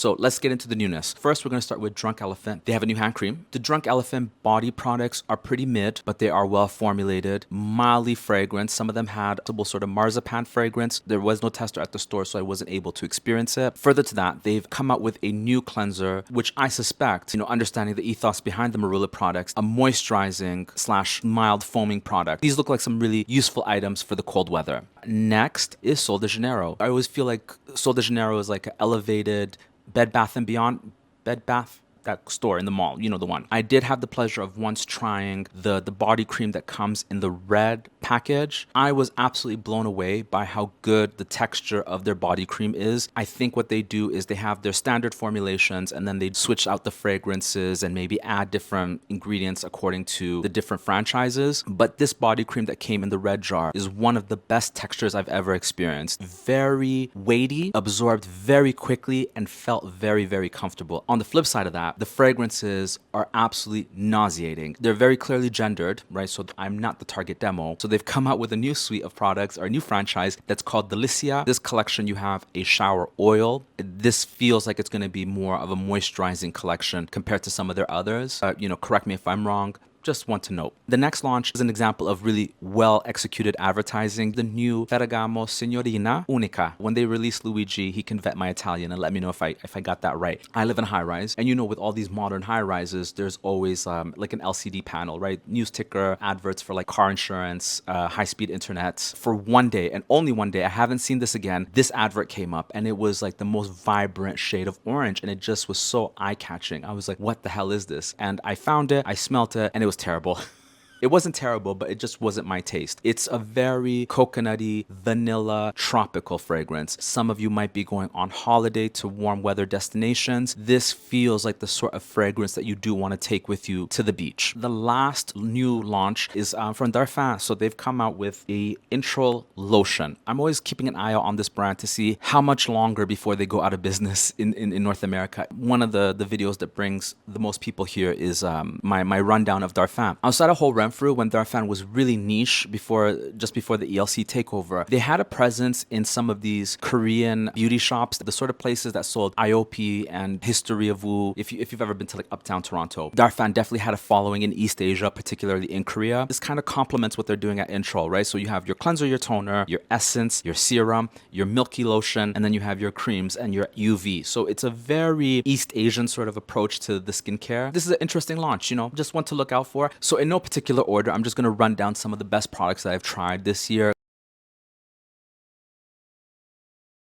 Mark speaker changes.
Speaker 1: So let's get into the newness. First, we're going to start with Drunk Elephant. They have a new hand cream. The Drunk Elephant body products are pretty mid, but they are well formulated, mildly fragrant. Some of them had a sort of marzipan fragrance. There was no tester at the store, so I wasn't able to experience it. Further to that, they've come out with a new cleanser, which I suspect, understanding the ethos behind the Marula products, a moisturizing / mild foaming product. These look like some really useful items for the cold weather. Next is Sol de Janeiro. I always feel like Sol de Janeiro is like an elevated Bed Bath & Beyond, that store in the mall, the one. I did have the pleasure of once trying the body cream that comes in the red package. I was absolutely blown away by how good the texture of their body cream is. I think what they do is they have their standard formulations and then they switch out the fragrances and maybe add different ingredients according to the different franchises. But this body cream that came in the red jar is one of the best textures I've ever experienced. Very weighty, absorbed very quickly, and felt very, very comfortable. On the flip side of that, the fragrances are absolutely nauseating. They're very clearly gendered, right? So I'm not the target demo. So they've come out with a new suite of products or a new franchise that's called Delícia. This collection, you have a shower oil. This feels like it's going to be more of a moisturizing collection compared to some of their others. Correct me if I'm wrong. Just want to note. The next launch is an example of really well executed advertising. The new Ferragamo Signorina Unica. When they released Luigi, he can vet my Italian and let me know if I got that right. I live in a high rise, and with all these modern high rises, there's always like an LCD panel, right? News ticker, adverts for like car insurance, high speed internet. For one day and only one day, I haven't seen this again. This advert came up and it was like the most vibrant shade of orange, and it just was so eye catching. I was like, what the hell is this? And I found it, I smelt it, and it was terrible. It wasn't terrible, but it just wasn't my taste. It's a very coconutty, vanilla, tropical fragrance. Some of you might be going on holiday to warm weather destinations. This feels like the sort of fragrance that you do want to take with you to the beach. The last new launch is from Darphin. So they've come out with a Intral lotion. I'm always keeping an eye out on this brand to see how much longer before they go out of business in North America. One of the videos that brings the most people here is my rundown of Darphin. Outside of whole through when Darphin was really niche just before the ELC takeover, they had a presence in some of these Korean beauty shops, the sort of places that sold IOP and History of Woo. If you've ever been to like uptown Toronto, Darphin definitely had a following in East Asia, particularly in Korea. This kind of complements what they're doing at Intral, right? So you have your cleanser, your toner, your essence, your serum, your milky lotion, and then you have your creams and your UV. So it's a very East Asian sort of approach to the skincare. This is an interesting launch, just one to look out for. So in no particular order, I'm just going to run down some of the best products that I've tried this year.